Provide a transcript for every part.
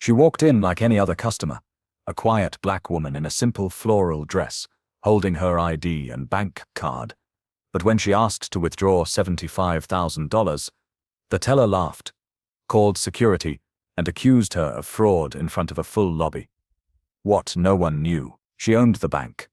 She walked in like any other customer, a quiet black woman in a simple floral dress, holding her ID and bank card. But when she asked to withdraw $75,000, the teller laughed, called security, and accused her of fraud in front of a full lobby. What no one knew, she owned the bank.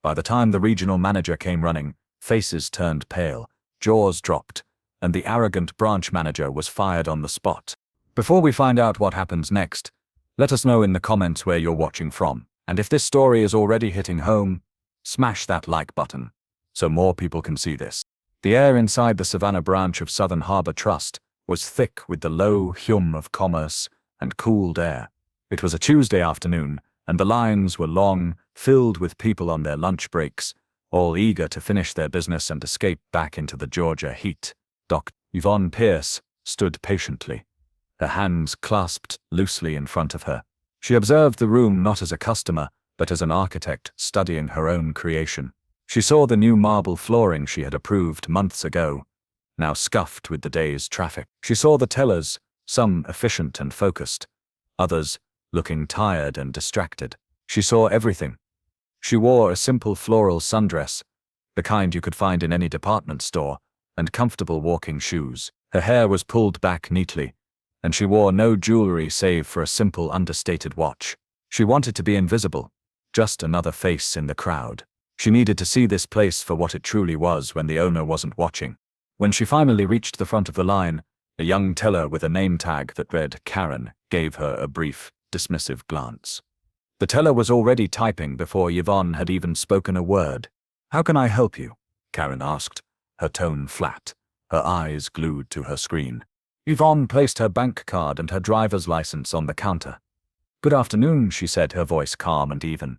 By the time the regional manager came running, faces turned pale, jaws dropped, and the arrogant branch manager was fired on the spot. Before we find out what happens next, let us know in the comments where you're watching from, and if this story is already hitting home, smash that like button, so more people can see this. The air inside the Savannah branch of Southern Harbor Trust was thick with the low hum of commerce and cooled air. It was a Tuesday afternoon, and the lines were long, filled with people on their lunch breaks, all eager to finish their business and escape back into the Georgia heat. Yvonne Pierce stood patiently, her hands clasped loosely in front of her. She observed the room not as a customer, but as an architect studying her own creation. She saw the new marble flooring she had approved months ago, now scuffed with the day's traffic. She saw the tellers, some efficient and focused, others looking tired and distracted. She saw everything. She wore a simple floral sundress, the kind you could find in any department store, and comfortable walking shoes. Her hair was pulled back neatly, and she wore no jewelry save for a simple understated watch. She wanted to be invisible, just another face in the crowd. She needed to see this place for what it truly was when the owner wasn't watching. When she finally reached the front of the line, a young teller with a name tag that read Karen gave her a brief, dismissive glance. The teller was already typing before Yvonne had even spoken a word. "How can I help you?" Karen asked, her tone flat, her eyes glued to her screen. Yvonne placed her bank card and her driver's license on the counter. "Good afternoon," she said, her voice calm and even.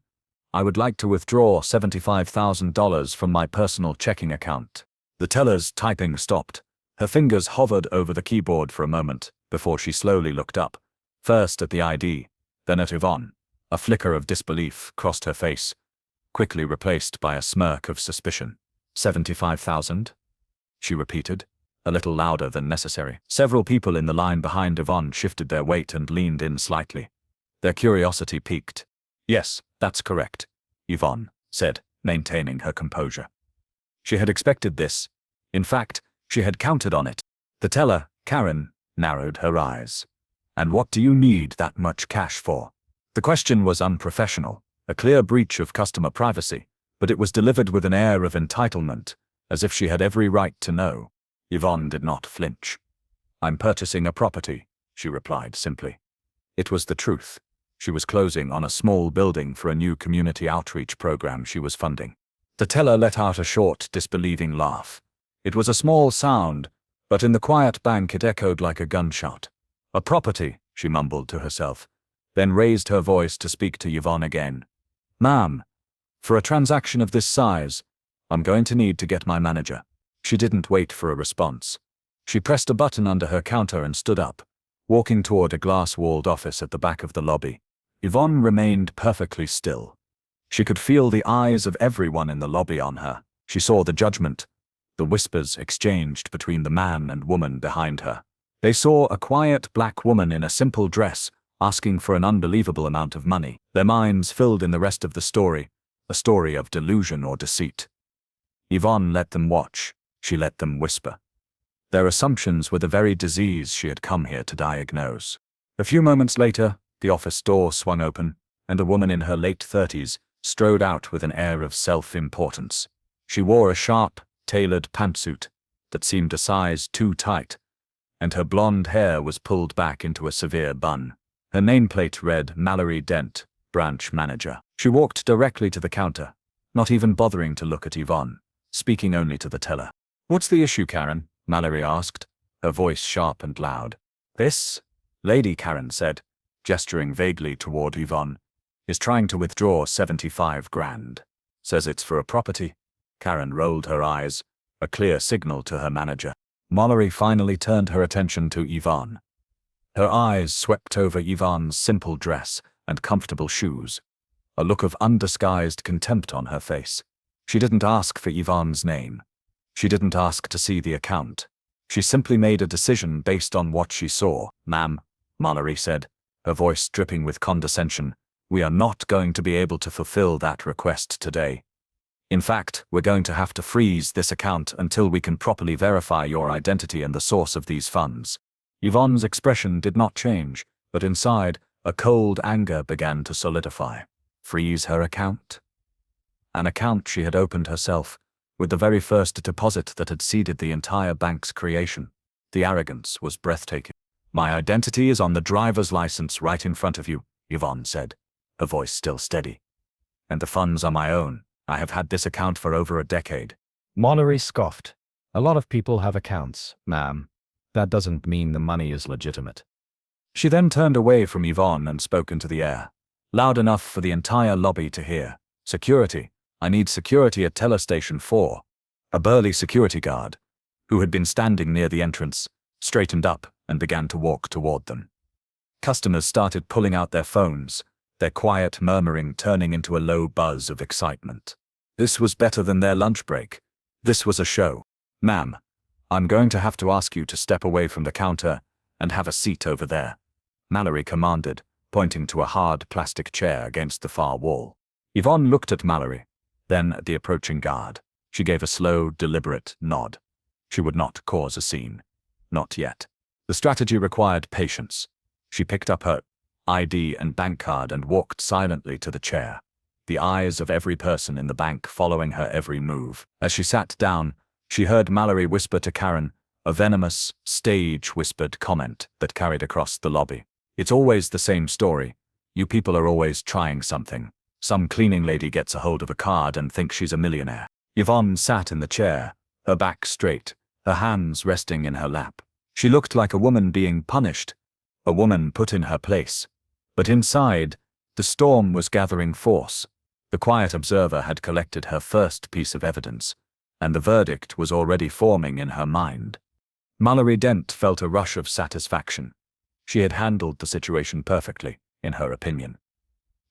"I would like to withdraw $75,000 from my personal checking account." The teller's typing stopped. Her fingers hovered over the keyboard for a moment before she slowly looked up, first at the ID, then at Yvonne. A flicker of disbelief crossed her face, quickly replaced by a smirk of suspicion. "75,000? She repeated, a little louder than necessary. Several people in the line behind Yvonne shifted their weight and leaned in slightly. Their curiosity piqued. "Yes, that's correct," Yvonne said, maintaining her composure. She had expected this. In fact, she had counted on it. The teller, Karen, narrowed her eyes. "And what do you need that much cash for?" The question was unprofessional, a clear breach of customer privacy, but it was delivered with an air of entitlement, as if she had every right to know. Yvonne did not flinch. "I'm purchasing a property," she replied simply. It was the truth. She was closing on a small building for a new community outreach program she was funding. The teller let out a short, disbelieving laugh. It was a small sound, but in the quiet bank it echoed like a gunshot. "A property," she mumbled to herself, then raised her voice to speak to Yvonne again. "Ma'am, for a transaction of this size, I'm going to need to get my manager." She didn't wait for a response. She pressed a button under her counter and stood up, walking toward a glass-walled office at the back of the lobby. Yvonne remained perfectly still. She could feel the eyes of everyone in the lobby on her. She saw the judgment, the whispers exchanged between the man and woman behind her. They saw a quiet black woman in a simple dress, asking for an unbelievable amount of money. Their minds filled in the rest of the story, a story of delusion or deceit. Yvonne let them watch. She let them whisper. Their assumptions were the very disease she had come here to diagnose. A few moments later, the office door swung open, and a woman in her late 30s strode out with an air of self-importance. She wore a sharp, tailored pantsuit that seemed a size too tight, and her blonde hair was pulled back into a severe bun. Her nameplate read Mallory Dent, branch manager. She walked directly to the counter, not even bothering to look at Yvonne, speaking only to the teller. "What's the issue, Karen?" Mallory asked, her voice sharp and loud. "This lady," Karen said, gesturing vaguely toward Yvonne, "is trying to withdraw 75 grand. Says it's for a property." Karen rolled her eyes, a clear signal to her manager. Mallory finally turned her attention to Yvonne. Her eyes swept over Yvonne's simple dress and comfortable shoes, a look of undisguised contempt on her face. She didn't ask for Yvonne's name. She didn't ask to see the account. She simply made a decision based on what she saw. "Ma'am," Mallory said, her voice dripping with condescension. "We are not going to be able to fulfill that request today. In fact, we're going to have to freeze this account until we can properly verify your identity and the source of these funds." Yvonne's expression did not change, but inside, a cold anger began to solidify. Freeze her account? An account she had opened herself, with the very first deposit that had seeded the entire bank's creation. The arrogance was breathtaking. "My identity is on the driver's license right in front of you," Yvonne said, her voice still steady. "And the funds are my own. I have had this account for over a decade." Mallory scoffed. "A lot of people have accounts, ma'am. That doesn't mean the money is legitimate." She then turned away from Yvonne and spoke into the air, loud enough for the entire lobby to hear. "Security. I need security at Teller Station 4. A burly security guard, who had been standing near the entrance, straightened up and began to walk toward them. Customers started pulling out their phones, their quiet murmuring turning into a low buzz of excitement. This was better than their lunch break. This was a show. "Ma'am, I'm going to have to ask you to step away from the counter and have a seat over there," Mallory commanded, pointing to a hard plastic chair against the far wall. Yvonne looked at Mallory, then at the approaching guard. She gave a slow, deliberate nod. She would not cause a scene. Not yet. The strategy required patience. She picked up her ID and bank card and walked silently to the chair, the eyes of every person in the bank following her every move. As she sat down, she heard Mallory whisper to Karen, a venomous, stage-whispered comment that carried across the lobby. "It's always the same story. You people are always trying something. Some cleaning lady gets a hold of a card and thinks she's a millionaire." Yvonne sat in the chair, her back straight, her hands resting in her lap. She looked like a woman being punished, a woman put in her place. But inside, the storm was gathering force. The quiet observer had collected her first piece of evidence, and the verdict was already forming in her mind. Mallory Dent felt a rush of satisfaction. She had handled the situation perfectly, in her opinion.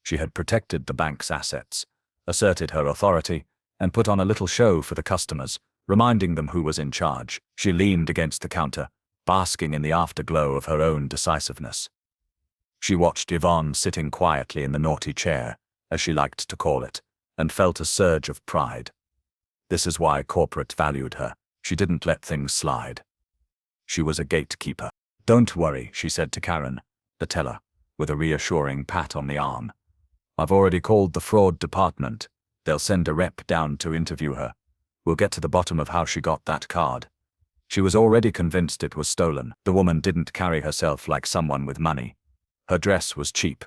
She had protected the bank's assets, asserted her authority, and put on a little show for the customers, reminding them who was in charge. She leaned against the counter, basking in the afterglow of her own decisiveness. She watched Yvonne sitting quietly in the naughty chair, as she liked to call it, and felt a surge of pride. This is why corporate valued her. She didn't let things slide. She was a gatekeeper. "Don't worry," she said to Karen, the teller, with a reassuring pat on the arm. "I've already called the fraud department. They'll send a rep down to interview her. We'll get to the bottom of how she got that card." She was already convinced it was stolen. The woman didn't carry herself like someone with money. Her dress was cheap.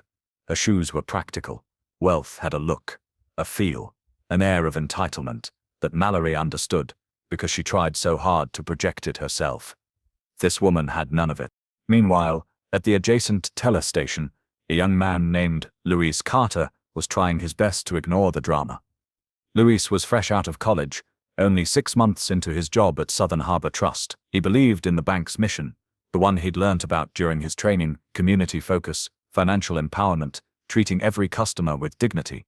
Her shoes were practical. Wealth had a look, a feel, an air of entitlement that Mallory understood because she tried so hard to project it herself. This woman had none of it. Meanwhile, at the adjacent teller station, a young man named Luis Carter was trying his best to ignore the drama. Luis was fresh out of college, only 6 months into his job at Southern Harbor Trust. He believed in the bank's mission, the one he'd learnt about during his training: community focus, financial empowerment, treating every customer with dignity.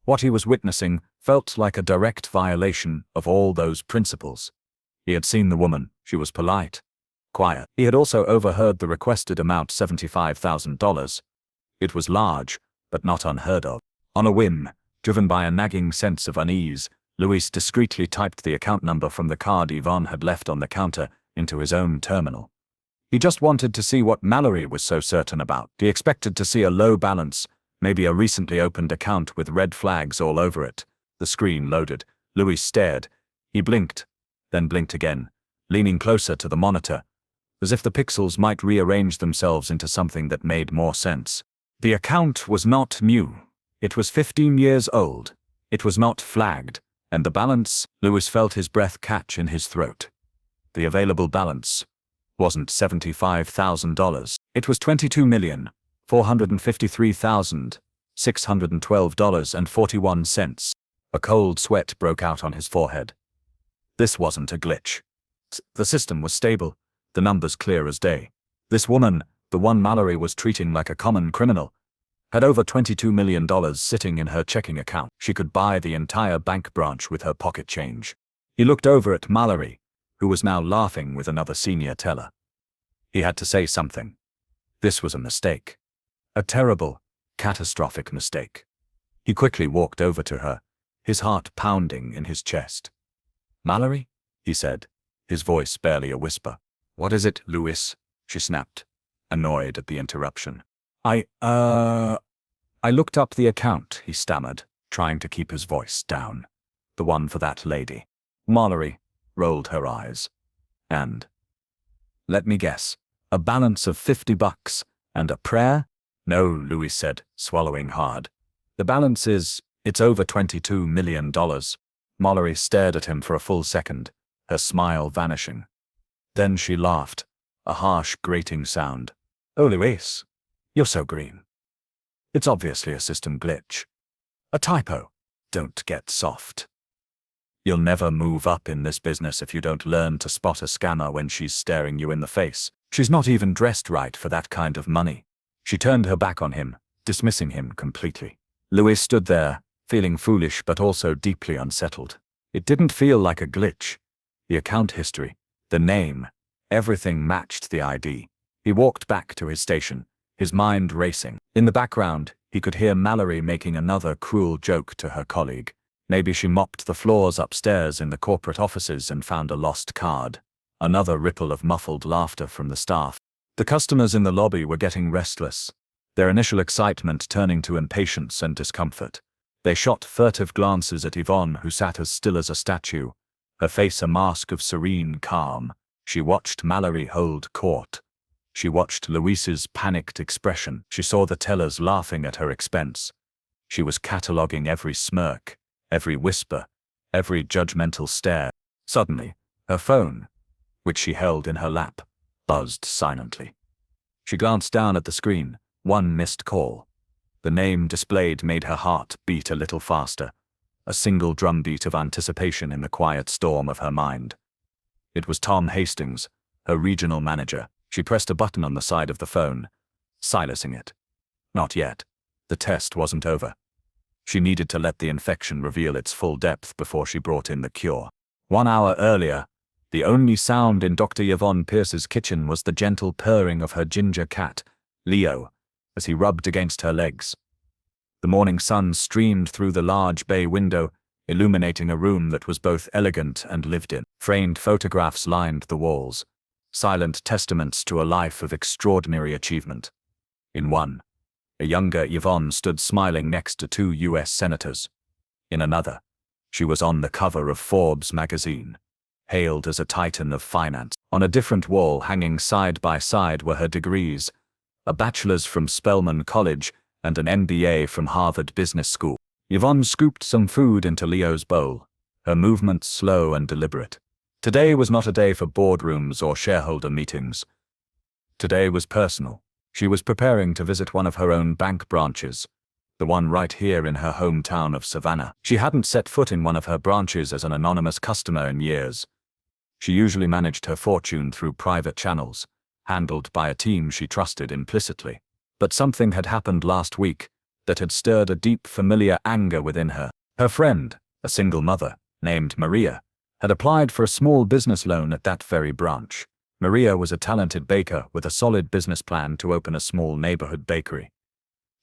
What he was witnessing felt like a direct violation of all those principles. He had seen the woman. She was polite, quiet. He had also overheard the requested amount, $75,000. It was large, but not unheard of. On a whim, driven by a nagging sense of unease, Luis discreetly typed the account number from the card Yvonne had left on the counter into his own terminal. He just wanted to see what Mallory was so certain about. He expected to see a low balance, maybe a recently opened account with red flags all over it. The screen loaded. Luis stared. He blinked, then blinked again, leaning closer to the monitor, as if the pixels might rearrange themselves into something that made more sense. The account was not new. It was 15 years old. It was not flagged. And the balance, Luis felt his breath catch in his throat. The available balance wasn't $75,000. It was $22,453,612.41. A cold sweat broke out on his forehead. This wasn't a glitch. The system was stable, the numbers clear as day. This woman, the one Mallory was treating like a common criminal, had over $22 million sitting in her checking account. She could buy the entire bank branch with her pocket change. He looked over at Mallory, who was now laughing with another senior teller. He had to say something. This was a mistake. A terrible, catastrophic mistake. He quickly walked over to her, his heart pounding in his chest. "Mallory?" he said, his voice barely a whisper. "What is it, Louis?" she snapped, annoyed at the interruption. I looked up the account," he stammered, trying to keep his voice down. "The one for that lady." Mallory rolled her eyes. "And? Let me guess, a balance of $50 and a prayer?" "No," Louis said, swallowing hard. "The balance it's over $22 million. Mallory stared at him for a full second, her smile vanishing. Then she laughed, a harsh, grating sound. "Oh, Louis, you're so green. It's obviously a system glitch. A typo. Don't get soft. You'll never move up in this business if you don't learn to spot a scammer when she's staring you in the face. She's not even dressed right for that kind of money." She turned her back on him, dismissing him completely. Louis stood there, feeling foolish but also deeply unsettled. It didn't feel like a glitch. The account history, the name, everything matched the ID. He walked back to his station, his mind racing. In the background, he could hear Mallory making another cruel joke to her colleague. Maybe she mopped the floors upstairs in the corporate offices and found a lost card. Another ripple of muffled laughter from the staff. The customers in the lobby were getting restless, their initial excitement turning to impatience and discomfort. They shot furtive glances at Yvonne, who sat as still as a statue, her face a mask of serene calm. She watched Mallory hold court. She watched Louise's panicked expression. She saw the tellers laughing at her expense. She was cataloguing every smirk, every whisper, every judgmental stare. Suddenly, her phone, which she held in her lap, buzzed silently. She glanced down at the screen, one missed call. The name displayed made her heart beat a little faster, a single drumbeat of anticipation in the quiet storm of her mind. It was Tom Hastings, her regional manager. She pressed a button on the side of the phone, silencing it. Not yet. The test wasn't over. She needed to let the infection reveal its full depth before she brought in the cure. 1 hour earlier, the only sound in Dr. Yvonne Pierce's kitchen was the gentle purring of her ginger cat, Leo, as he rubbed against her legs. The morning sun streamed through the large bay window, illuminating a room that was both elegant and lived in. Framed photographs lined the walls, silent testaments to a life of extraordinary achievement. In one, a younger Yvonne stood smiling next to 2 U.S. senators. In another, she was on the cover of Forbes magazine, hailed as a titan of finance. On a different wall, hanging side by side, were her degrees, a bachelor's from Spelman College and an MBA from Harvard Business School. Yvonne scooped some food into Leo's bowl, her movements slow and deliberate. Today was not a day for boardrooms or shareholder meetings. Today was personal. She was preparing to visit one of her own bank branches, the one right here in her hometown of Savannah. She hadn't set foot in one of her branches as an anonymous customer in years. She usually managed her fortune through private channels, handled by a team she trusted implicitly. But something had happened last week that had stirred a deep, familiar anger within her. Her friend, a single mother, named Maria, had applied for a small business loan at that very branch. Maria was a talented baker with a solid business plan to open a small neighborhood bakery.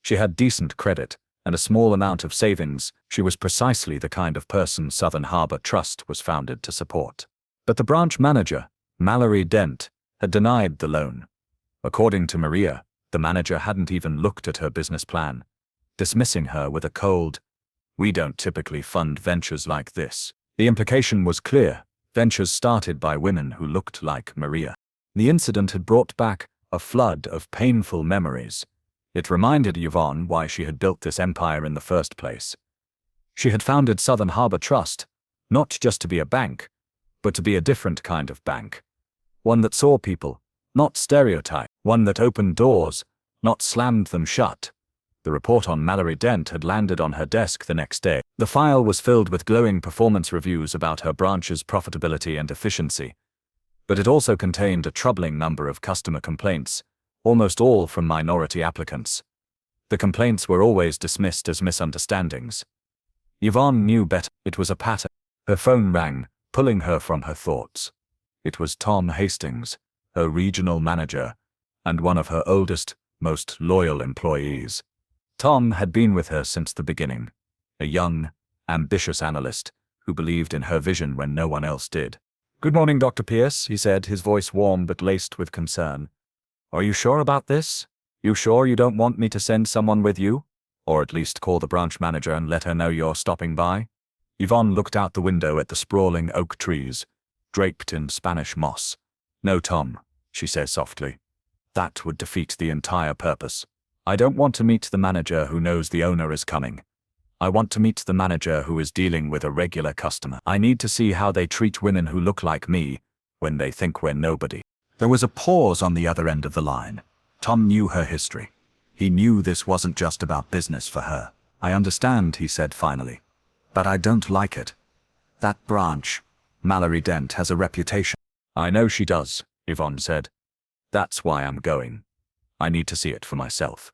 She had decent credit and a small amount of savings. She was precisely the kind of person Southern Harbor Trust was founded to support. But the branch manager, Mallory Dent, had denied the loan. According to Maria, the manager hadn't even looked at her business plan, dismissing her with a cold, "We don't typically fund ventures like this." The implication was clear: ventures started by women who looked like Maria. The incident had brought back a flood of painful memories. It reminded Yvonne why she had built this empire in the first place. She had founded Southern Harbor Trust, not just to be a bank, but to be a different kind of bank. One that saw people, not stereotyped. One that opened doors, not slammed them shut. The report on Mallory Dent had landed on her desk the next day. The file was filled with glowing performance reviews about her branch's profitability and efficiency. But it also contained a troubling number of customer complaints, almost all from minority applicants. The complaints were always dismissed as misunderstandings. Yvonne knew better. It was a pattern. Her phone rang, pulling her from her thoughts. It was Tom Hastings, her regional manager, and one of her oldest, most loyal employees. Tom had been with her since the beginning, a young, ambitious analyst who believed in her vision when no one else did. "Good morning, Dr. Pierce," he said, his voice warm but laced with concern. "Are you sure about this? You sure you don't want me to send someone with you? Or at least call the branch manager and let her know you're stopping by?" Yvonne looked out the window at the sprawling oak trees, draped in Spanish moss. "No, Tom," she said softly. "That would defeat the entire purpose. I don't want to meet the manager who knows the owner is coming. I want to meet the manager who is dealing with a regular customer. I need to see how they treat women who look like me when they think we're nobody." There was a pause on the other end of the line. Tom knew her history. He knew this wasn't just about business for her. "I understand," he said finally. "But I don't like it. That branch, Mallory Dent, has a reputation." "I know she does," Yvonne said. "That's why I'm going. I need to see it for myself."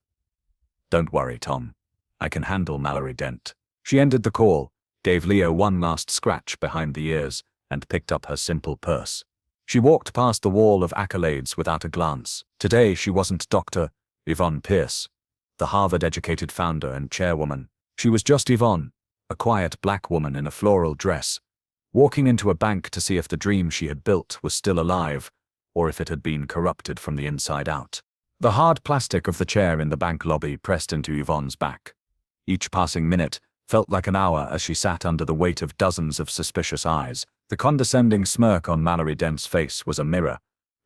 "Don't worry, Tom. I can handle Mallory Dent." She ended the call, gave Leo one last scratch behind the ears, and picked up her simple purse. She walked past the wall of accolades without a glance. Today she wasn't Dr. Yvonne Pierce, the Harvard-educated founder and chairwoman. She was just Yvonne, a quiet black woman in a floral dress, walking into a bank to see if the dream she had built was still alive, or if it had been corrupted from the inside out. The hard plastic of the chair in the bank lobby pressed into Yvonne's back. Each passing minute felt like an hour as she sat under the weight of dozens of suspicious eyes. The condescending smirk on Mallory Dent's face was a mirror,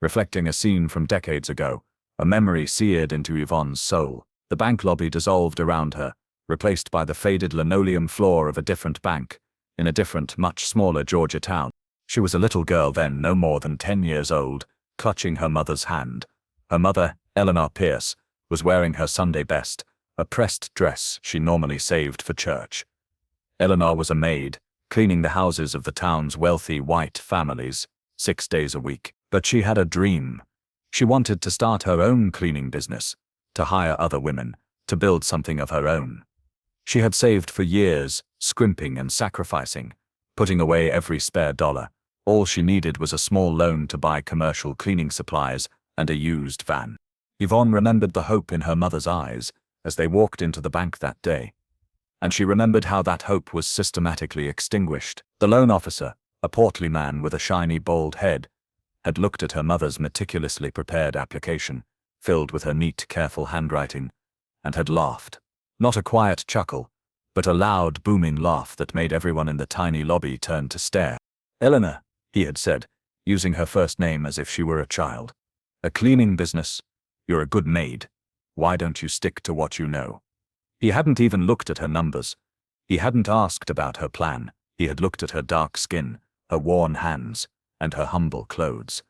reflecting a scene from decades ago, a memory seared into Yvonne's soul. The bank lobby dissolved around her, replaced by the faded linoleum floor of a different bank, in a different, much smaller Georgia town. She was a little girl then, no more than 10 years old, clutching her mother's hand. Her mother, Eleanor Pierce, was wearing her Sunday best, a pressed dress she normally saved for church. Eleanor was a maid, cleaning the houses of the town's wealthy white families, 6 days a week. But she had a dream. She wanted to start her own cleaning business, to hire other women, to build something of her own. She had saved for years, scrimping and sacrificing, putting away every spare dollar. All she needed was a small loan to buy commercial cleaning supplies and a used van. Yvonne remembered the hope in her mother's eyes as they walked into the bank that day. And she remembered how that hope was systematically extinguished. The loan officer, a portly man with a shiny bald head, had looked at her mother's meticulously prepared application, filled with her neat, careful handwriting, and had laughed. Not a quiet chuckle, but a loud, booming laugh that made everyone in the tiny lobby turn to stare. "Eleanor," he had said, using her first name as if she were a child. "A cleaning business. You're a good maid. Why don't you stick to what you know?" He hadn't even looked at her numbers. He hadn't asked about her plan. He had looked at her dark skin, her worn hands, and her humble clothes,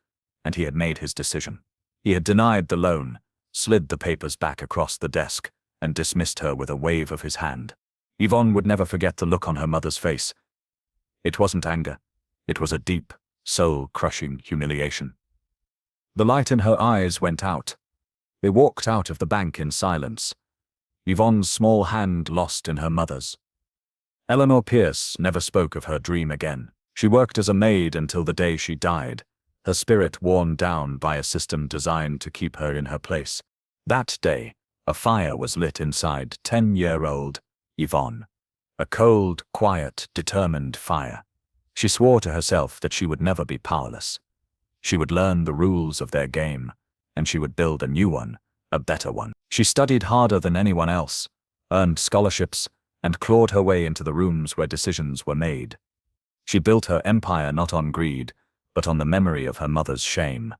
and he had made his decision. He had denied the loan, slid the papers back across the desk, and dismissed her with a wave of his hand. Yvonne would never forget the look on her mother's face. It wasn't anger. It was a deep, soul-crushing humiliation. The light in her eyes went out. They walked out of the bank in silence, Yvonne's small hand lost in her mother's. Eleanor Pierce never spoke of her dream again. She worked as a maid until the day she died, her spirit worn down by a system designed to keep her in her place. That day, a fire was lit inside 10-year-old Yvonne. A cold, quiet, determined fire. She swore to herself that she would never be powerless. She would learn the rules of their game, and she would build a new one, a better one. She studied harder than anyone else, earned scholarships, and clawed her way into the rooms where decisions were made. She built her empire not on greed, but on the memory of her mother's shame.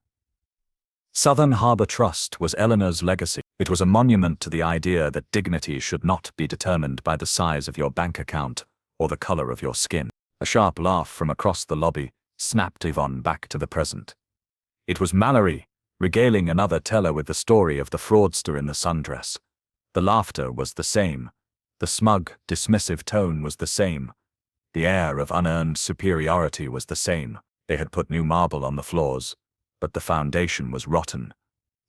Southern Harbor Trust was Eleanor's legacy. It was a monument to the idea that dignity should not be determined by the size of your bank account or the color of your skin. A sharp laugh from across the lobby snapped Yvonne back to the present. It was Mallory, regaling another teller with the story of the fraudster in the sundress. The laughter was the same. The smug, dismissive tone was the same. The air of unearned superiority was the same. They had put new marble on the floors, but the foundation was rotten.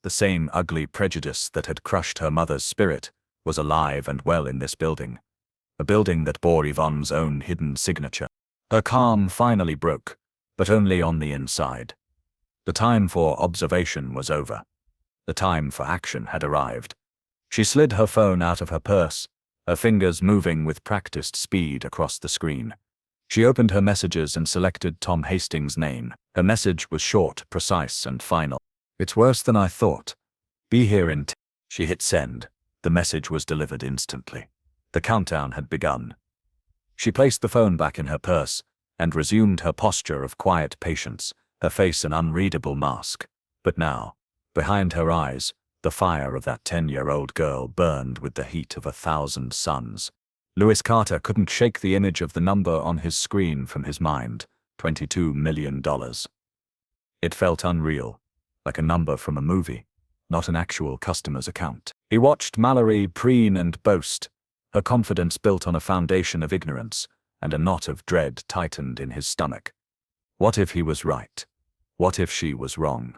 The same ugly prejudice that had crushed her mother's spirit was alive and well in this building. A building that bore Yvonne's own hidden signature. Her calm finally broke, but only on the inside. The time for observation was over. The time for action had arrived. She slid her phone out of her purse, her fingers moving with practiced speed across the screen. She opened her messages and selected Tom Hastings' name. Her message was short, precise, and final. "It's worse than I thought. Be here in She hit send. The message was delivered instantly. The countdown had begun. She placed the phone back in her purse and resumed her posture of quiet patience, her face an unreadable mask. But now, behind her eyes, the fire of that 10-year-old girl burned with the heat of 1,000 suns. Lewis Carter couldn't shake the image of the number on his screen from his mind, $22 million. It felt unreal, like a number from a movie, not an actual customer's account. He watched Mallory preen and boast, her confidence built on a foundation of ignorance, and a knot of dread tightened in his stomach. What if he was right? What if she was wrong?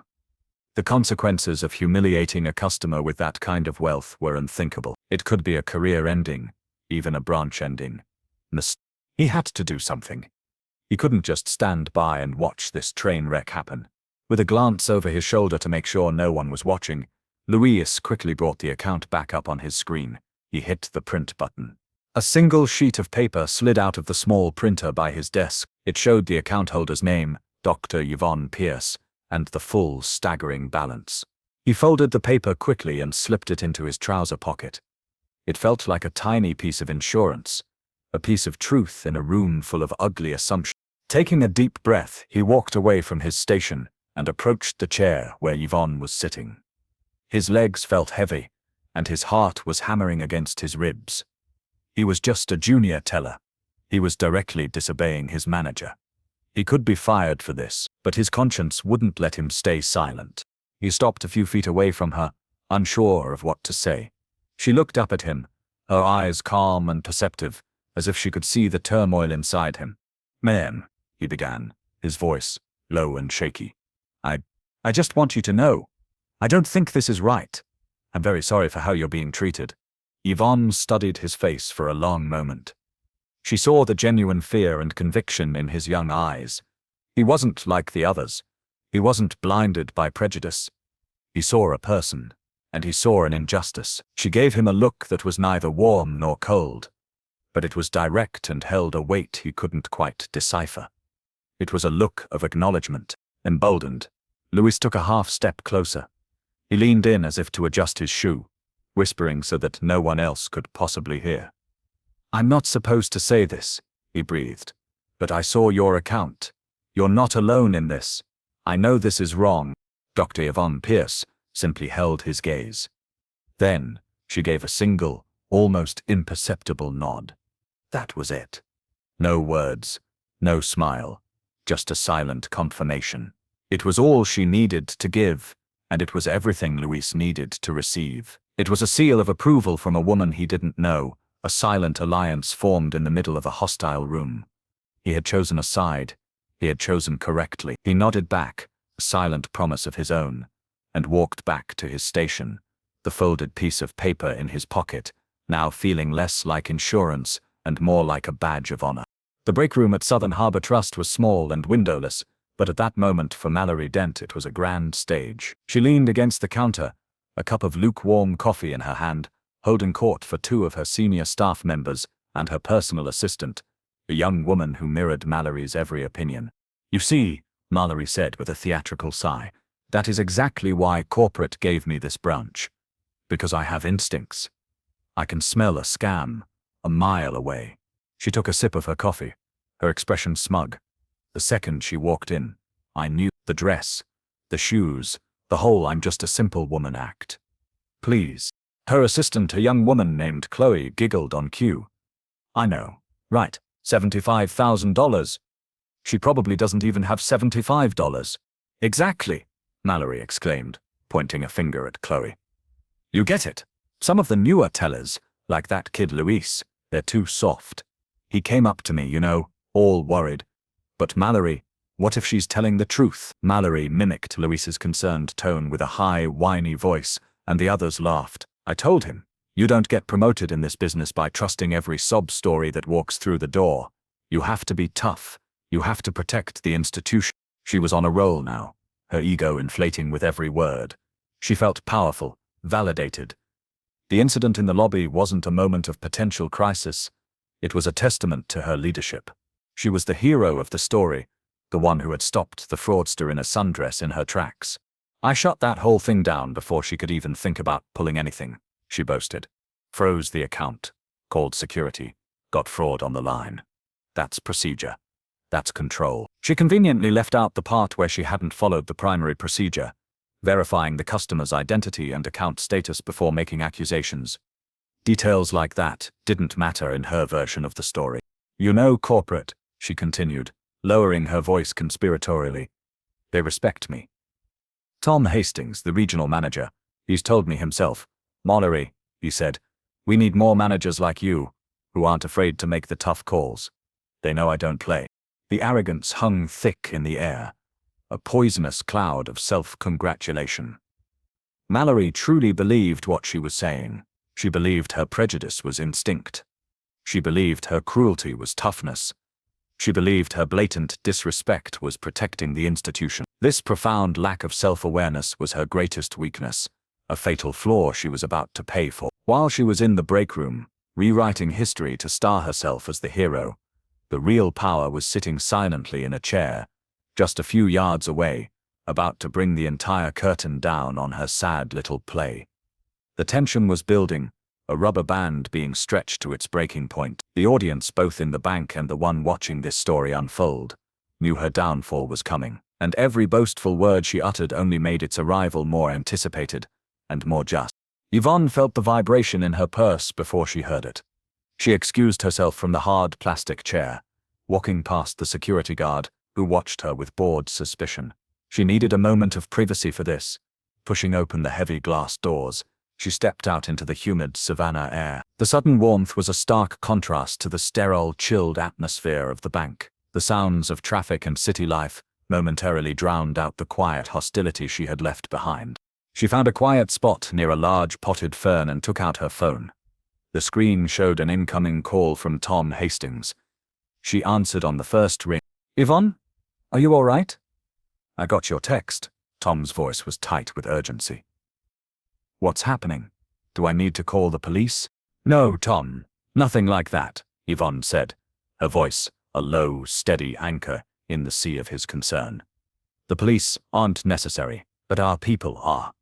The consequences of humiliating a customer with that kind of wealth were unthinkable. It could be a career ending, even a branch ending. He had to do something. He couldn't just stand by and watch this train wreck happen. With a glance over his shoulder to make sure no one was watching, Luis quickly brought the account back up on his screen. He hit the print button. A single sheet of paper slid out of the small printer by his desk. It showed the account holder's name, Dr. Yvonne Pierce, and the full, staggering balance. He folded the paper quickly and slipped it into his trouser pocket. It felt like a tiny piece of insurance, a piece of truth in a room full of ugly assumptions. Taking a deep breath, he walked away from his station and approached the chair where Yvonne was sitting. His legs felt heavy, and his heart was hammering against his ribs. He was just a junior teller. He was directly disobeying his manager. He could be fired for this, but his conscience wouldn't let him stay silent. He stopped a few feet away from her, unsure of what to say. She looked up at him, her eyes calm and perceptive, as if she could see the turmoil inside him. "Ma'am," he began, his voice low and shaky. I just want you to know, I don't think this is right. I'm very sorry for how you're being treated." Yvonne studied his face for a long moment. She saw the genuine fear and conviction in his young eyes. He wasn't like the others. He wasn't blinded by prejudice. He saw a person, and he saw an injustice. She gave him a look that was neither warm nor cold, but it was direct and held a weight he couldn't quite decipher. It was a look of acknowledgement. Emboldened, Lewis took a half step closer. He leaned in as if to adjust his shoe, whispering so that no one else could possibly hear. "I'm not supposed to say this," he breathed, "but I saw your account. You're not alone in this. I know this is wrong." Dr. Yvonne Pierce simply held his gaze. Then, she gave a single, almost imperceptible nod. That was it. No words, no smile, just a silent confirmation. It was all she needed to give, and it was everything Luis needed to receive. It was a seal of approval from a woman he didn't know, a silent alliance formed in the middle of a hostile room. He had chosen a side. He had chosen correctly. He nodded back, a silent promise of his own, and walked back to his station, the folded piece of paper in his pocket, now feeling less like insurance and more like a badge of honor. The break room at Southern Harbor Trust was small and windowless, but at that moment for Mallory Dent it was a grand stage. She leaned against the counter, a cup of lukewarm coffee in her hand, holding court for two of her senior staff members and her personal assistant, a young woman who mirrored Mallory's every opinion. "You see," Mallory said with a theatrical sigh, "that is exactly why corporate gave me this branch. Because I have instincts. I can smell a scam a mile away." She took a sip of her coffee, her expression smug. The second she walked in, I knew the dress, the shoes, the whole "I'm just a simple woman" act. "Please." Her assistant, a young woman named Chloe, giggled on cue. "I know, right, $75,000. She probably doesn't even have $75. "Exactly," Mallory exclaimed, pointing a finger at Chloe. "You get it. Some of the newer tellers, like that kid Luis, they're too soft. He came up to me, you know, all worried. But Mallory, what if she's telling the truth?" Mallory mimicked Luis's concerned tone with a high, whiny voice, and the others laughed. "I told him, you don't get promoted in this business by trusting every sob story that walks through the door. You have to be tough. You have to protect the institution." She was on a roll now, her ego inflating with every word. She felt powerful, validated. The incident in the lobby wasn't a moment of potential crisis. It was a testament to her leadership. She was the hero of the story, the one who had stopped the fraudster in a sundress in her tracks. I shut that whole thing down before she could even think about pulling anything, she boasted. Froze the account, called security, got fraud on the line. That's procedure. That's control. She conveniently left out the part where she hadn't followed the primary procedure, verifying the customer's identity and account status before making accusations. Details like that didn't matter in her version of the story. You know, corporate, she continued, lowering her voice conspiratorially. They respect me. Tom Hastings, the regional manager, he's told me himself. Mallory, he said, we need more managers like you, who aren't afraid to make the tough calls. They know I don't play. The arrogance hung thick in the air, a poisonous cloud of self-congratulation. Mallory truly believed what she was saying. She believed her prejudice was instinct. She believed her cruelty was toughness. She believed her blatant disrespect was protecting the institution. This profound lack of self-awareness was her greatest weakness, a fatal flaw she was about to pay for. While she was in the break room, rewriting history to star herself as the hero, the real power was sitting silently in a chair, just a few yards away, about to bring the entire curtain down on her sad little play. The tension was building, a rubber band being stretched to its breaking point. The audience, both in the bank and the one watching this story unfold, knew her downfall was coming, and every boastful word she uttered only made its arrival more anticipated and more just. Yvonne felt the vibration in her purse before she heard it. She excused herself from the hard plastic chair, walking past the security guard, who watched her with bored suspicion. She needed a moment of privacy for this. Pushing open the heavy glass doors, she stepped out into the humid savanna air. The sudden warmth was a stark contrast to the sterile, chilled atmosphere of the bank. The sounds of traffic and city life momentarily drowned out the quiet hostility she had left behind. She found a quiet spot near a large potted fern and took out her phone. The screen showed an incoming call from Tom Hastings. She answered on the first ring. Yvonne, are you all right? I got your text. Tom's voice was tight with urgency. What's happening? Do I need to call the police? No, Tom, nothing like that, Yvonne said, her voice a low, steady anchor in the sea of his concern. The police aren't necessary, but our people are.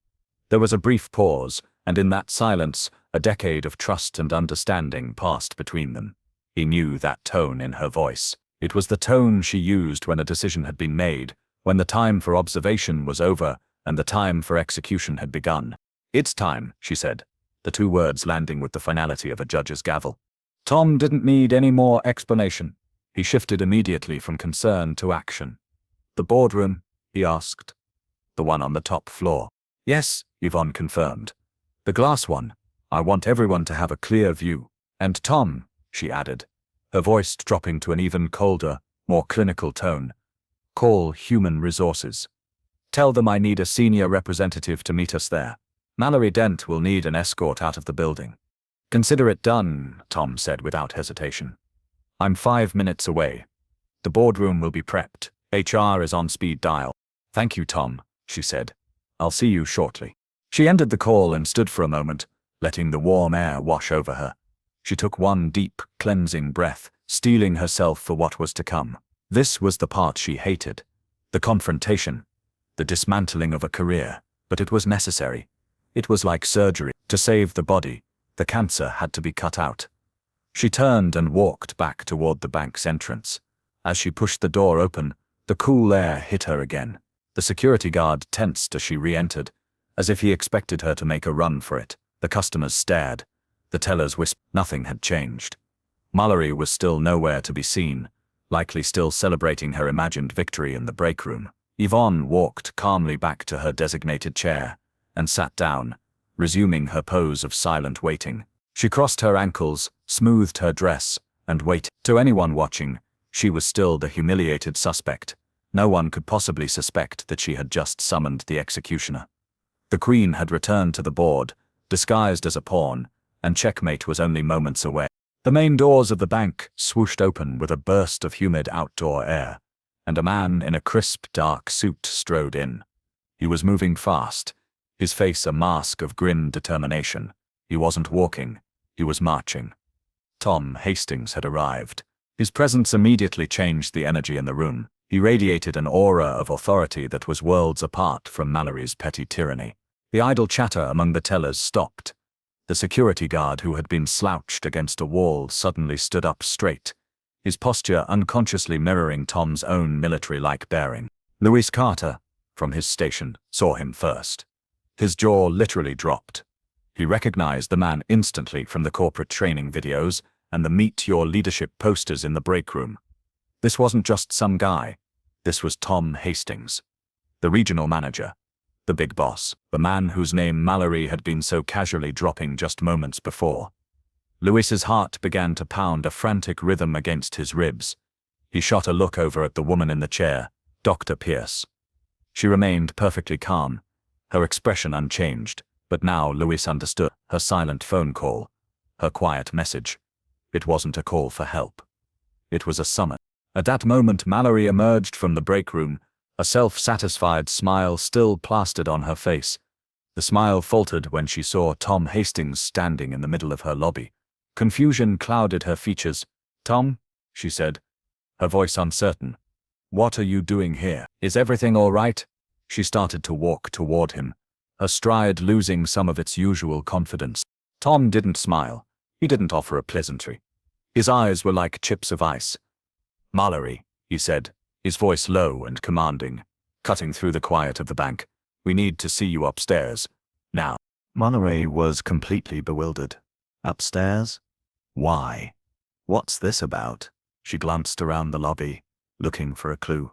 There was a brief pause, and in that silence, a decade of trust and understanding passed between them. He knew that tone in her voice. It was the tone she used when a decision had been made, when the time for observation was over and the time for execution had begun. It's time, she said, the two words landing with the finality of a judge's gavel. Tom didn't need any more explanation. He shifted immediately from concern to action. The boardroom, he asked. The one on the top floor. Yes, Yvonne confirmed. The glass one. I want everyone to have a clear view. And Tom, she added, her voice dropping to an even colder, more clinical tone, call human resources. Tell them I need a senior representative to meet us there. Mallory Dent will need an escort out of the building. Consider it done, Tom said without hesitation. I'm 5 minutes away. The boardroom will be prepped. HR is on speed dial. Thank you, Tom, she said. I'll see you shortly. She ended the call and stood for a moment, letting the warm air wash over her. She took one deep, cleansing breath, steeling herself for what was to come. This was the part she hated. The confrontation. The dismantling of a career. But it was necessary. It was like surgery. To save the body, the cancer had to be cut out. She turned and walked back toward the bank's entrance. As she pushed the door open, the cool air hit her again. The security guard tensed as she re-entered, as if he expected her to make a run for it. The customers stared. The tellers whispered. Nothing had changed. Mallory was still nowhere to be seen, likely still celebrating her imagined victory in the break room. Yvonne walked calmly back to her designated chair and sat down, resuming her pose of silent waiting. She crossed her ankles, smoothed her dress, and waited. To anyone watching, she was still the humiliated suspect. No one could possibly suspect that she had just summoned the executioner. The Queen had returned to the board, disguised as a pawn, and checkmate was only moments away. The main doors of the bank swooshed open with a burst of humid outdoor air, and a man in a crisp, dark suit strode in. He was moving fast, his face a mask of grim determination. He wasn't walking, he was marching. Tom Hastings had arrived. His presence immediately changed the energy in the room. He radiated an aura of authority that was worlds apart from Mallory's petty tyranny. The idle chatter among the tellers stopped. The security guard who had been slouched against a wall suddenly stood up straight, his posture unconsciously mirroring Tom's own military-like bearing. Louis Carter, from his station, saw him first. His jaw literally dropped. He recognized the man instantly from the corporate training videos and the Meet Your Leadership posters in the break room. This wasn't just some guy. This was Tom Hastings, the regional manager, the big boss, the man whose name Mallory had been so casually dropping just moments before. Louis's heart began to pound a frantic rhythm against his ribs. He shot a look over at the woman in the chair, Dr. Pierce. She remained perfectly calm, her expression unchanged, but now Louis understood her silent phone call, her quiet message. It wasn't a call for help. It was a summon. At that moment, Mallory emerged from the break room, a self-satisfied smile still plastered on her face. The smile faltered when she saw Tom Hastings standing in the middle of her lobby. Confusion clouded her features. "Tom," she said, her voice uncertain. "What are you doing here? Is everything all right?" She started to walk toward him, her stride losing some of its usual confidence. Tom didn't smile. He didn't offer a pleasantry. His eyes were like chips of ice. "Mallory," he said, his voice low and commanding, cutting through the quiet of the bank. "We need to see you upstairs. Now." Mallory was completely bewildered. Upstairs? Why? What's this about? She glanced around the lobby, looking for a clue.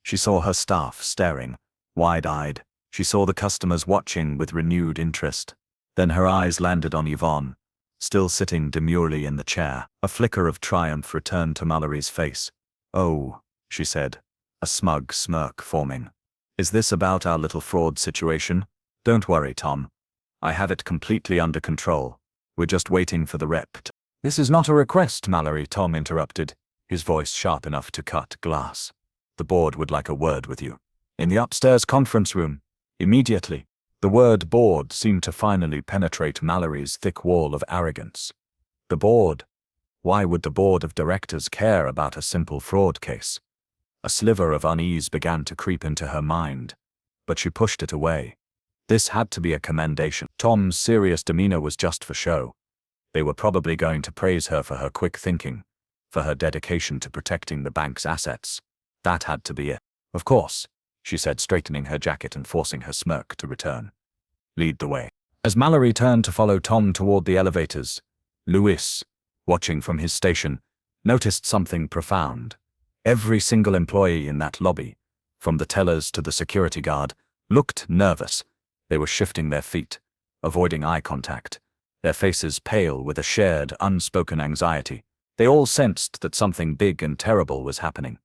She saw her staff staring, wide-eyed. She saw the customers watching with renewed interest. Then her eyes landed on Yvonne, still sitting demurely in the chair. A flicker of triumph returned to Mallory's face. "Oh," she said, a smug smirk forming. "Is this about our little fraud situation? Don't worry, Tom. I have it completely under control. We're just waiting for the rep." "This is not a request, Mallory," Tom interrupted, his voice sharp enough to cut glass. "The board would like a word with you. In the upstairs conference room. Immediately." The word board seemed to finally penetrate Mallory's thick wall of arrogance. The board? Why would the board of directors care about a simple fraud case? A sliver of unease began to creep into her mind, but she pushed it away. This had to be a commendation. Tom's serious demeanor was just for show. They were probably going to praise her for her quick thinking, for her dedication to protecting the bank's assets. That had to be it. "Of course," she said, straightening her jacket and forcing her smirk to return. "Lead the way." As Mallory turned to follow Tom toward the elevators, Louis, watching from his station, noticed something profound. Every single employee in that lobby, from the tellers to the security guard, looked nervous. They were shifting their feet, avoiding eye contact, their faces pale with a shared, unspoken anxiety. They all sensed that something big and terrible was happening.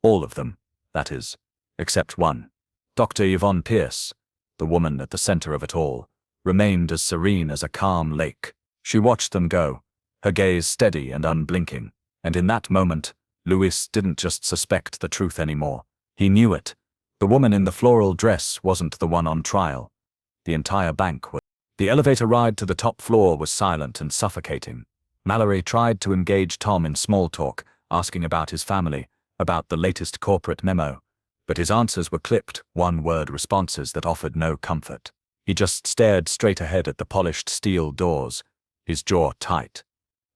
All of them, that is, except one. Dr. Yvonne Pierce, the woman at the center of it all, remained as serene as a calm lake. She watched them go, her gaze steady and unblinking. And in that moment, Louis didn't just suspect the truth anymore. He knew it. The woman in the floral dress wasn't the one on trial. The entire bank was. The elevator ride to the top floor was silent and suffocating. Mallory tried to engage Tom in small talk, asking about his family, about the latest corporate memo, but his answers were clipped, one-word responses that offered no comfort. He just stared straight ahead at the polished steel doors, his jaw tight.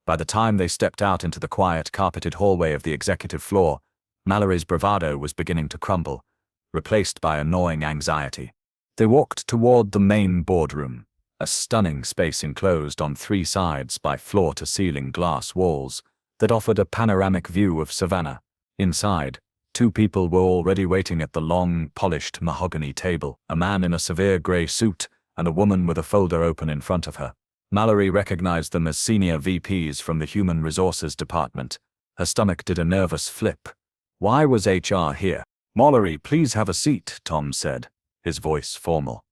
By the time they stepped out into the quiet, carpeted hallway of the executive floor, Mallory's bravado was beginning to crumble, replaced by a gnawing anxiety. They walked toward the main boardroom, a stunning space enclosed on three sides by floor-to-ceiling glass walls that offered a panoramic view of Savannah. Inside, two people were already waiting at the long, polished mahogany table, a man in a severe gray suit and a woman with a folder open in front of her. Mallory recognized them as senior VPs from the Human Resources Department. Her stomach did a nervous flip. Why was HR here? "Mallory, please have a seat," Tom said, his voice formal.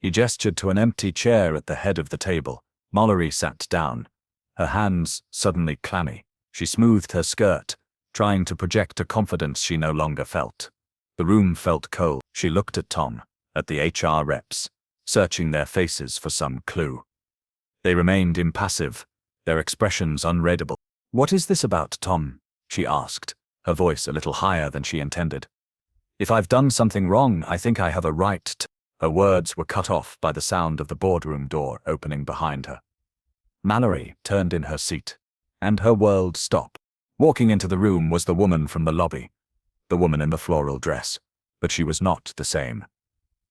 He gestured to an empty chair at the head of the table. Mallory sat down, her hands suddenly clammy. She smoothed her skirt, trying to project a confidence she no longer felt. The room felt cold. She looked at Tom, at the HR reps, searching their faces for some clue. They remained impassive, their expressions unreadable. "What is this about, Tom?" she asked, her voice a little higher than she intended. "If I've done something wrong, I think I have a right to—" Her words were cut off by the sound of the boardroom door opening behind her. Mallory turned in her seat, and her world stopped. Walking into the room was the woman from the lobby, the woman in the floral dress, but she was not the same.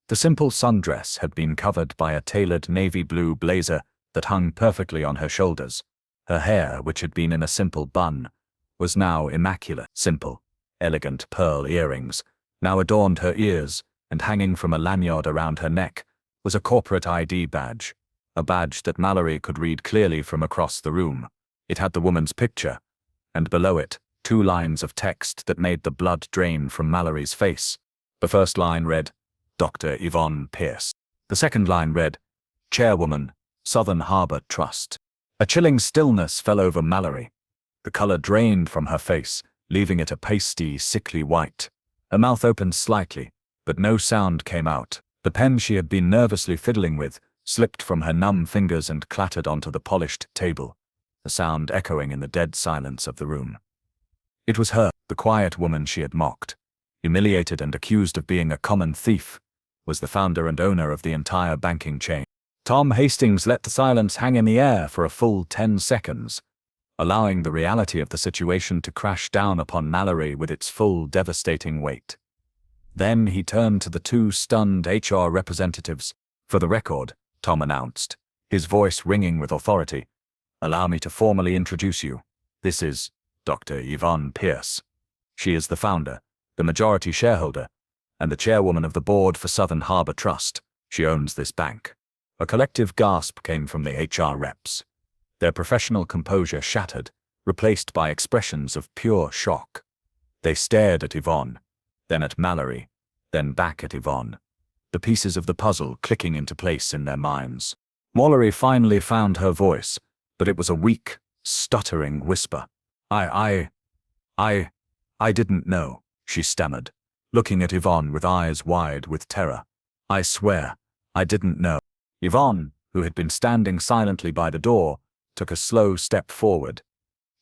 The simple sundress had been covered by a tailored navy blue blazer that hung perfectly on her shoulders. Her hair, which had been in a simple bun, was now immaculate. Simple, elegant pearl earrings now adorned her ears, and hanging from a lanyard around her neck was a corporate ID badge, a badge that Mallory could read clearly from across the room. It had the woman's picture, and below it, 2 lines of text that made the blood drain from Mallory's face. The first line read, "Dr. Yvonne Pierce." The second line read, "Chairwoman, Southern Harbor Trust." A chilling stillness fell over Mallory. The color drained from her face, leaving it a pasty, sickly white. Her mouth opened slightly, but no sound came out. The pen she had been nervously fiddling with slipped from her numb fingers and clattered onto the polished table, the sound echoing in the dead silence of the room. It was her, the quiet woman she had mocked, humiliated and accused of being a common thief, was the founder and owner of the entire banking chain. Tom Hastings let the silence hang in the air for a full 10 seconds, allowing the reality of the situation to crash down upon Mallory with its full devastating weight. Then he turned to the 2 stunned HR representatives. "For the record," Tom announced, his voice ringing with authority, "allow me to formally introduce you. This is Dr. Yvonne Pierce. She is the founder, the majority shareholder, and the chairwoman of the board for Southern Harbor Trust. She owns this bank." A collective gasp came from the HR reps. Their professional composure shattered, replaced by expressions of pure shock. They stared at Yvonne, then at Mallory, then back at Yvonne, the pieces of the puzzle clicking into place in their minds. Mallory finally found her voice, but it was a weak, stuttering whisper. I didn't know," she stammered, looking at Yvonne with eyes wide with terror. "I swear, I didn't know." Yvonne, who had been standing silently by the door, took a slow step forward.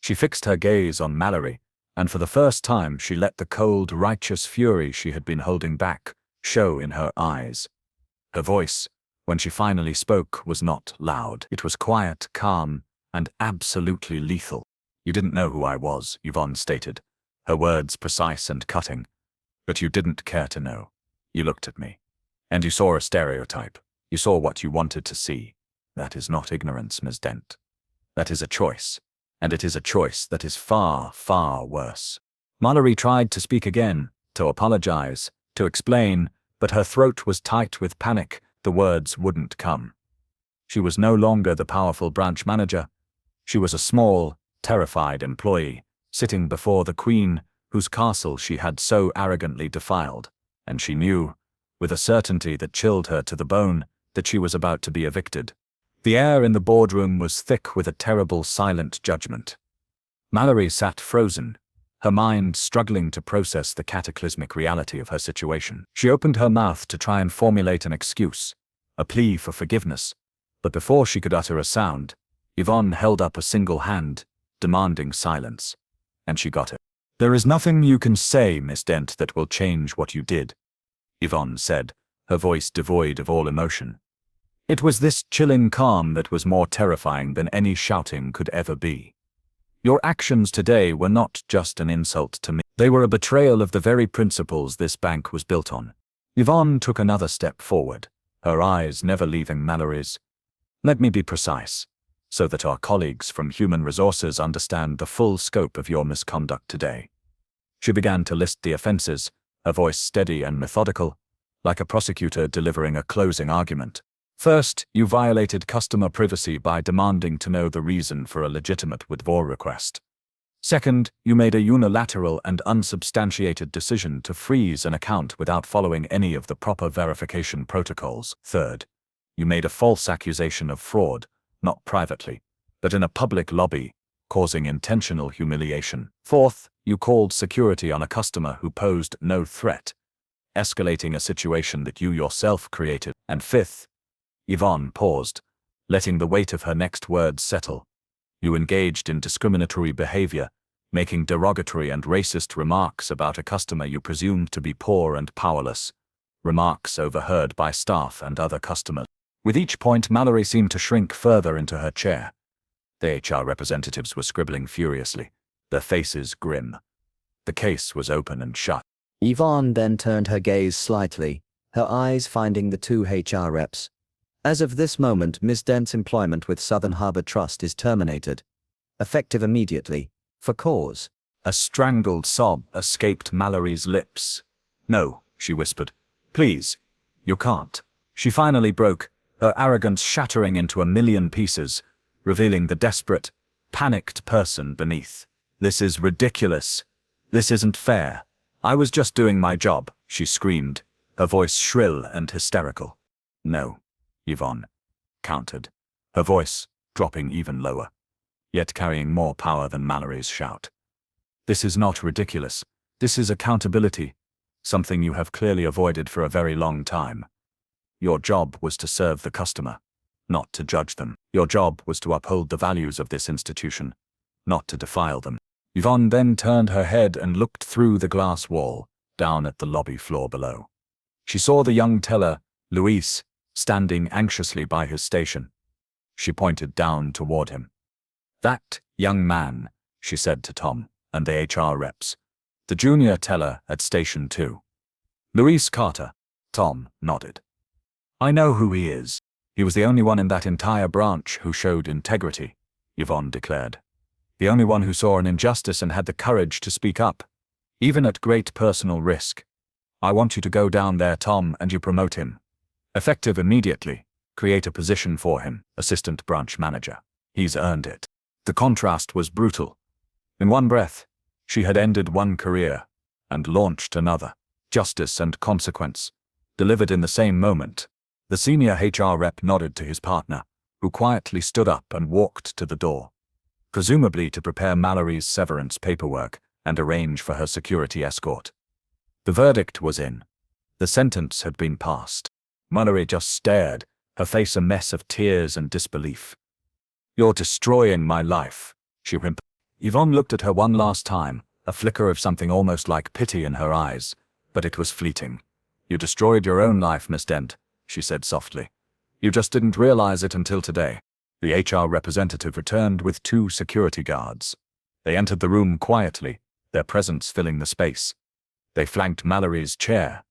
She fixed her gaze on Mallory, and for the first time she let the cold, righteous fury she had been holding back show in her eyes. Her voice, when she finally spoke, was not loud. It was quiet, calm, and absolutely lethal. "You didn't know who I was," Yvonne stated, her words precise and cutting. "But you didn't care to know. You looked at me, and you saw a stereotype. You saw what you wanted to see. That is not ignorance, Ms. Dent. That is a choice, and it is a choice that is far, far worse." Mallory tried to speak again, to apologize, to explain, but her throat was tight with panic. The words wouldn't come. She was no longer the powerful branch manager. She was a small, terrified employee, sitting before the queen whose castle she had so arrogantly defiled, and she knew, with a certainty that chilled her to the bone, that she was about to be evicted. The air in the boardroom was thick with a terrible silent judgment. Mallory sat frozen, her mind struggling to process the cataclysmic reality of her situation. She opened her mouth to try and formulate an excuse, a plea for forgiveness, but before she could utter a sound, Yvonne held up a single hand, demanding silence, and she got it. "There is nothing you can say, Miss Dent, that will change what you did," Yvonne said, her voice devoid of all emotion. It was this chilling calm that was more terrifying than any shouting could ever be. "Your actions today were not just an insult to me. They were a betrayal of the very principles this bank was built on." Yvonne took another step forward, her eyes never leaving Mallory's. "Let me be precise, so that our colleagues from Human Resources understand the full scope of your misconduct today." She began to list the offenses, her voice steady and methodical, like a prosecutor delivering a closing argument. "First, you violated customer privacy by demanding to know the reason for a legitimate withdrawal request. Second, you made a unilateral and unsubstantiated decision to freeze an account without following any of the proper verification protocols. Third, you made a false accusation of fraud, not privately, but in a public lobby, causing intentional humiliation. Fourth, you called security on a customer who posed no threat, escalating a situation that you yourself created. And fifth, Yvonne paused, letting the weight of her next words settle. You engaged in discriminatory behavior, making derogatory and racist remarks about a customer you presumed to be poor and powerless. Remarks overheard by staff and other customers. With each point, Mallory seemed to shrink further into her chair. The HR representatives were scribbling furiously, their faces grim. The case was open and shut. Yvonne then turned her gaze slightly, her eyes finding the two HR reps. As of this moment, Ms. Dent's employment with Southern Harbor Trust is terminated, effective immediately, for cause. A strangled sob escaped Mallory's lips. No, she whispered. Please, you can't. She finally broke, her arrogance shattering into a million pieces, revealing the desperate, panicked person beneath. This is ridiculous. This isn't fair. I was just doing my job, she screamed, her voice shrill and hysterical. No, Yvonne countered, her voice dropping even lower, yet carrying more power than Mallory's shout. This is not ridiculous. This is accountability, something you have clearly avoided for a very long time. Your job was to serve the customer, not to judge them. Your job was to uphold the values of this institution, not to defile them. Yvonne then turned her head and looked through the glass wall, down at the lobby floor below. She saw the young teller, Luis, standing anxiously by his station. She pointed down toward him. That young man, she said to Tom and the HR reps. The junior teller at Station 2. Luis Carter. Tom nodded. I know who he is. He was the only one in that entire branch who showed integrity, Yvonne declared. The only one who saw an injustice and had the courage to speak up, even at great personal risk. I want you to go down there, Tom, and you promote him. Effective immediately. Create a position for him, assistant branch manager. He's earned it. The contrast was brutal. In one breath, she had ended one career and launched another. Justice and consequence, delivered in the same moment. The senior HR rep nodded to his partner, who quietly stood up and walked to the door, presumably to prepare Mallory's severance paperwork and arrange for her security escort. The verdict was in. The sentence had been passed. Mallory just stared, her face a mess of tears and disbelief. You're destroying my life, she whimpered. Yvonne looked at her one last time, a flicker of something almost like pity in her eyes, but it was fleeting. You destroyed your own life, Miss Dent, she said softly. You just didn't realize it until today. The HR representative returned with 2 security guards. They entered the room quietly, their presence filling the space. They flanked Mallory's chair.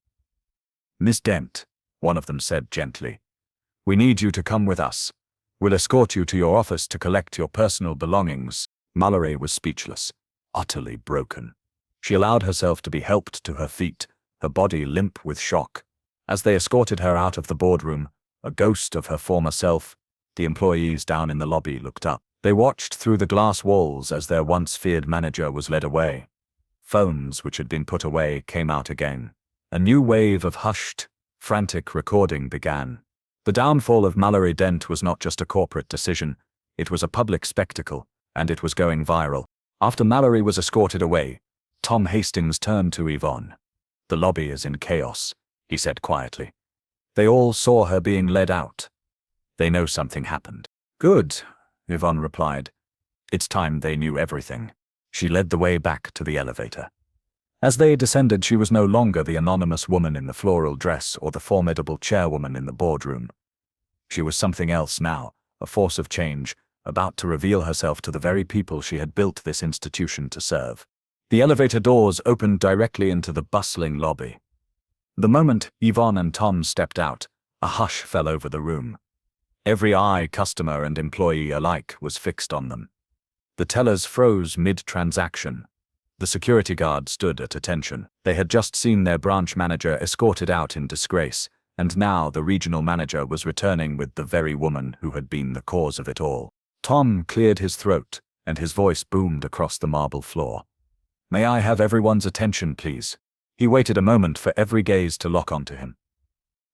Miss Dent, one of them said gently, we need you to come with us. We'll escort you to your office to collect your personal belongings. Mallory was speechless, utterly broken. She allowed herself to be helped to her feet, her body limp with shock. As they escorted her out of the boardroom, a ghost of her former self, the employees down in the lobby looked up. They watched through the glass walls as their once feared manager was led away. Phones which had been put away came out again. A new wave of hushed, frantic recording began. The downfall of Mallory Dent was not just a corporate decision, it was a public spectacle, and it was going viral. After Mallory was escorted away, Tom Hastings turned to Yvonne. The lobby is in chaos, he said quietly. They all saw her being led out. They know something happened. Good, Yvonne replied. It's time they knew everything. She led the way back to the elevator. As they descended, she was no longer the anonymous woman in the floral dress or the formidable chairwoman in the boardroom. She was something else now, a force of change, about to reveal herself to the very people she had built this institution to serve. The elevator doors opened directly into the bustling lobby. The moment Yvonne and Tom stepped out, a hush fell over the room. Every eye, customer and employee alike, was fixed on them. The tellers froze mid-transaction. The security guard stood at attention. They had just seen their branch manager escorted out in disgrace, and now the regional manager was returning with the very woman who had been the cause of it all. Tom cleared his throat, and his voice boomed across the marble floor. May I have everyone's attention, please? He waited a moment for every gaze to lock onto him.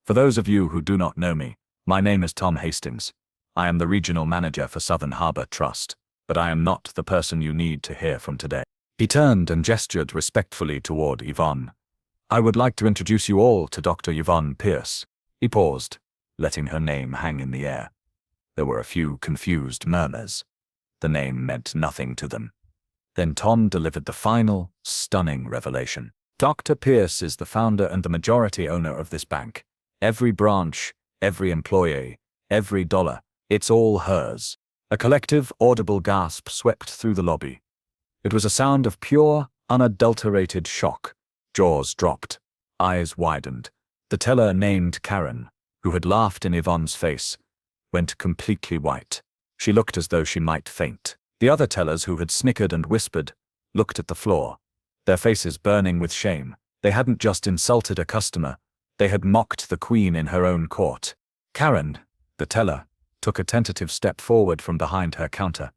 For those of you who do not know me, my name is Tom Hastings. I am the regional manager for Southern Harbor Trust, but I am not the person you need to hear from today. He turned and gestured respectfully toward Yvonne. I would like to introduce you all to Dr. Yvonne Pierce. He paused, letting her name hang in the air. There were a few confused murmurs. The name meant nothing to them. Then Tom delivered the final, stunning revelation. Dr. Pierce is the founder and the majority owner of this bank. Every branch, every employee, every dollar, it's all hers. A collective, audible gasp swept through the lobby. It was a sound of pure, unadulterated shock. Jaws dropped. Eyes widened. The teller named Karen, who had laughed in Yvonne's face, went completely white. She looked as though she might faint. The other tellers, who had snickered and whispered, looked at the floor, their faces burning with shame. They hadn't just insulted a customer, they had mocked the queen in her own court. Karen, the teller, took a tentative step forward from behind her counter.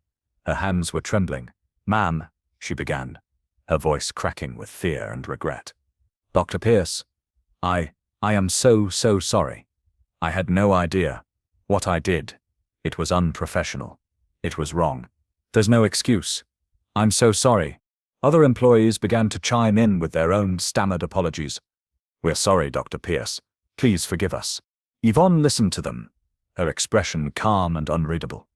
Her hands were trembling. "Ma'am," she began, her voice cracking with fear and regret. "Dr. Pierce, I am so sorry. I had no idea. What I did, it was unprofessional. It was wrong. There's no excuse. I'm so sorry." Other employees began to chime in with their own stammered apologies. "We're sorry, Dr. Pierce. Please forgive us." Yvonne listened to them, her expression calm and unreadable.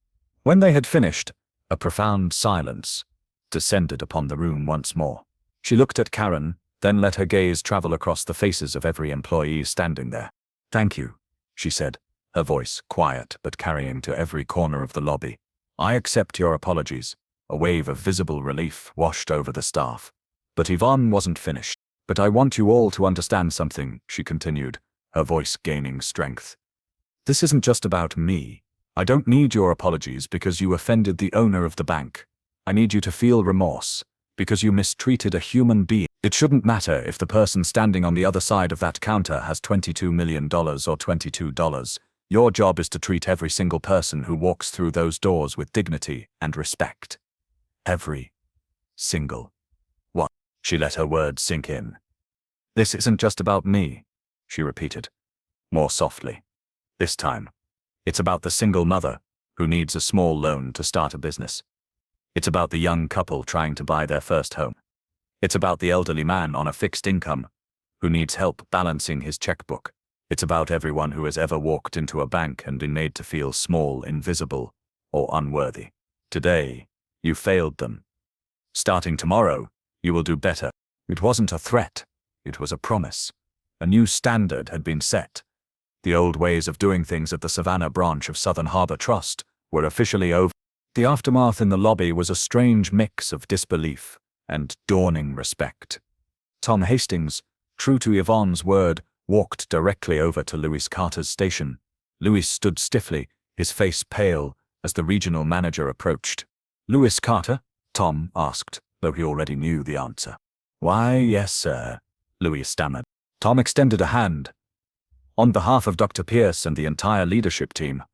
When they had finished, a profound silence descended upon the room once more. She looked at Karen, then let her gaze travel across the faces of every employee standing there. "Thank you," she said, her voice quiet but carrying to every corner of the lobby. "I accept your apologies." A wave of visible relief washed over the staff. But Yvonne wasn't finished. "But I want you all to understand something," she continued, her voice gaining strength. "This isn't just about me. I don't need your apologies because you offended the owner of the bank. I need you to feel remorse because you mistreated a human being. It shouldn't matter if the person standing on the other side of that counter has $22 million or $22. Your job is to treat every single person who walks through those doors with dignity and respect. Every single one." She let her words sink in. "This isn't just about me," she repeated, more softly. "This time, it's about the single mother who needs a small loan to start a business. It's about the young couple trying to buy their first home. It's about the elderly man on a fixed income who needs help balancing his checkbook. It's about everyone who has ever walked into a bank and been made to feel small, invisible, or unworthy. Today, you failed them. Starting tomorrow, you will do better." It wasn't a threat. It was a promise. A new standard had been set. The old ways of doing things at the Savannah branch of Southern Harbor Trust were officially over. The aftermath in the lobby was a strange mix of disbelief and dawning respect. Tom Hastings, true to Yvonne's word, walked directly over to Louis Carter's station. Louis stood stiffly, his face pale, as the regional manager approached. "Louis Carter?" Tom asked, though he already knew the answer. "Why, yes, sir," Louis stammered. Tom extended a hand. "On behalf of Dr. Pierce and the entire leadership team,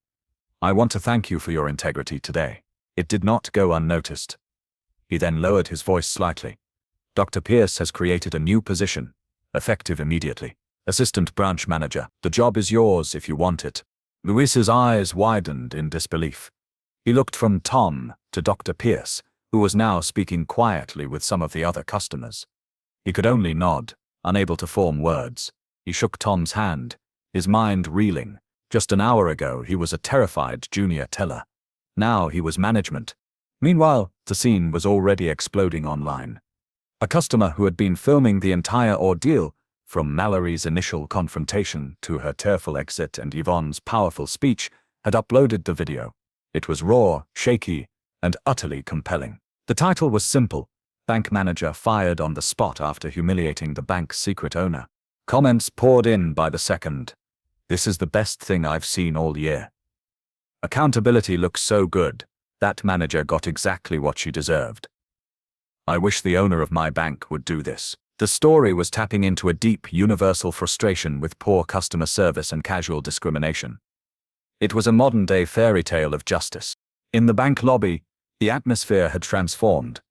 I want to thank you for your integrity today. It did not go unnoticed." He then lowered his voice slightly. "Dr. Pierce has created a new position, effective immediately. Assistant branch manager. The job is yours if you want it." Louis's eyes widened in disbelief. He looked from Tom to Dr. Pierce, who was now speaking quietly with some of the other customers. He could only nod, unable to form words. He shook Tom's hand, his mind reeling. Just an hour ago, he was a terrified junior teller. Now he was management. Meanwhile, the scene was already exploding online. A customer who had been filming the entire ordeal, from Mallory's initial confrontation to her tearful exit and Yvonne's powerful speech, had uploaded the video. It was raw, shaky, and utterly compelling. The title was simple: "Bank Manager Fired on the Spot After Humiliating the Bank's Secret Owner." Comments poured in by the second. "This is the best thing I've seen all year. Accountability looks so good. That manager got exactly what she deserved. I wish the owner of my bank would do this." The story was tapping into a deep, universal frustration with poor customer service and casual discrimination. It was a modern-day fairy tale of justice. In the bank lobby, the atmosphere had transformed.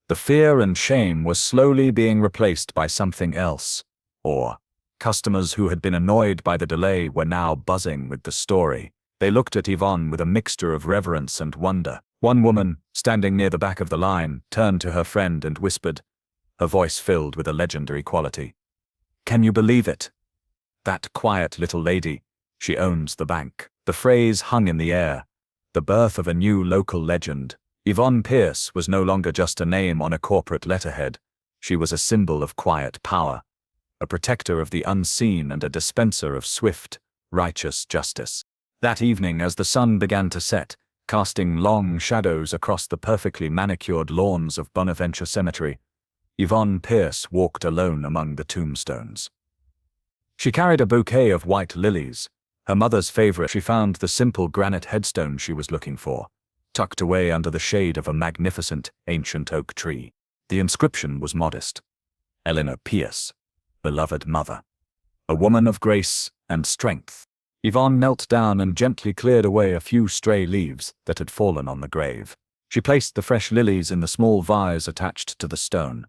The fear and shame was slowly being replaced by something else. Or, customers who had been annoyed by the delay were now buzzing with the story. They looked at Yvonne with a mixture of reverence and wonder. One woman, standing near the back of the line, turned to her friend and whispered, her voice filled with a legendary quality. "Can you believe it? That quiet little lady, She owns the bank. The phrase hung in the air. The birth of a new local legend. Yvonne Pierce was no longer just a name on a corporate letterhead. She was a symbol of quiet power, a protector of the unseen and a dispenser of swift, righteous justice. That evening, as the sun began to set, casting long shadows across the perfectly manicured lawns of Bonaventure Cemetery, Yvonne Pierce walked alone among the tombstones. She carried a bouquet of white lilies, her mother's favorite. She found the simple granite headstone she was looking for, tucked away under the shade of a magnificent, ancient oak tree. The inscription was modest. Eleanor Pierce, beloved mother. A woman of grace and strength. Yvonne knelt down and gently cleared away a few stray leaves that had fallen on the grave. She placed the fresh lilies in the small vase attached to the stone.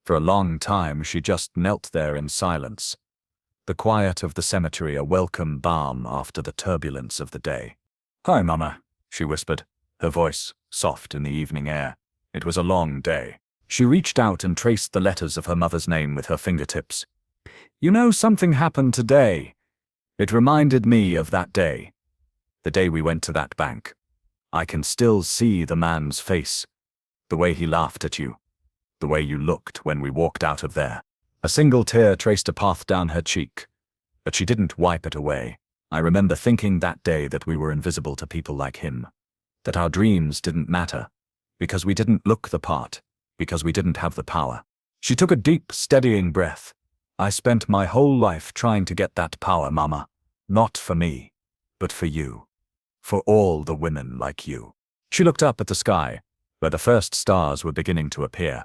For a long time she just knelt there in silence, the quiet of the cemetery a welcome balm after the turbulence of the day. "Hi, Mama," she whispered, her voice soft in the evening air. It was a long day. She reached out and traced the letters of her mother's name with her fingertips. "You know, something happened today. It reminded me of that day. The day we went to that bank. I can still see the man's face. The way he laughed at you. The way you looked when we walked out of there." A single tear traced a path down her cheek, but she didn't wipe it away. "I remember thinking that day that we were invisible to people like him. That our dreams didn't matter. Because we didn't look the part. Because we didn't have the power." She took a deep, steadying breath. "I spent my whole life trying to get that power, Mama. Not for me, but for you. For all the women like you." She looked up at the sky, where the first stars were beginning to appear.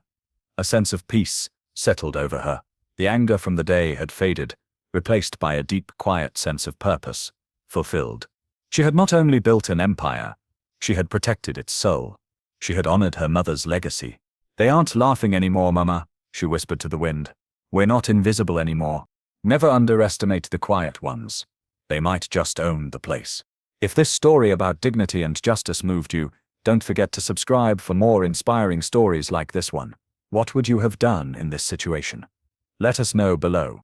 A sense of peace settled over her. The anger from the day had faded, replaced by a deep, quiet sense of purpose, fulfilled. She had not only built an empire, she had protected its soul. She had honored her mother's legacy. "They aren't laughing anymore, Mama," she whispered to the wind. "We're not invisible anymore. Never underestimate the quiet ones. They might just own the place." If this story about dignity and justice moved you, don't forget to subscribe for more inspiring stories like this one. What would you have done in this situation? Let us know below.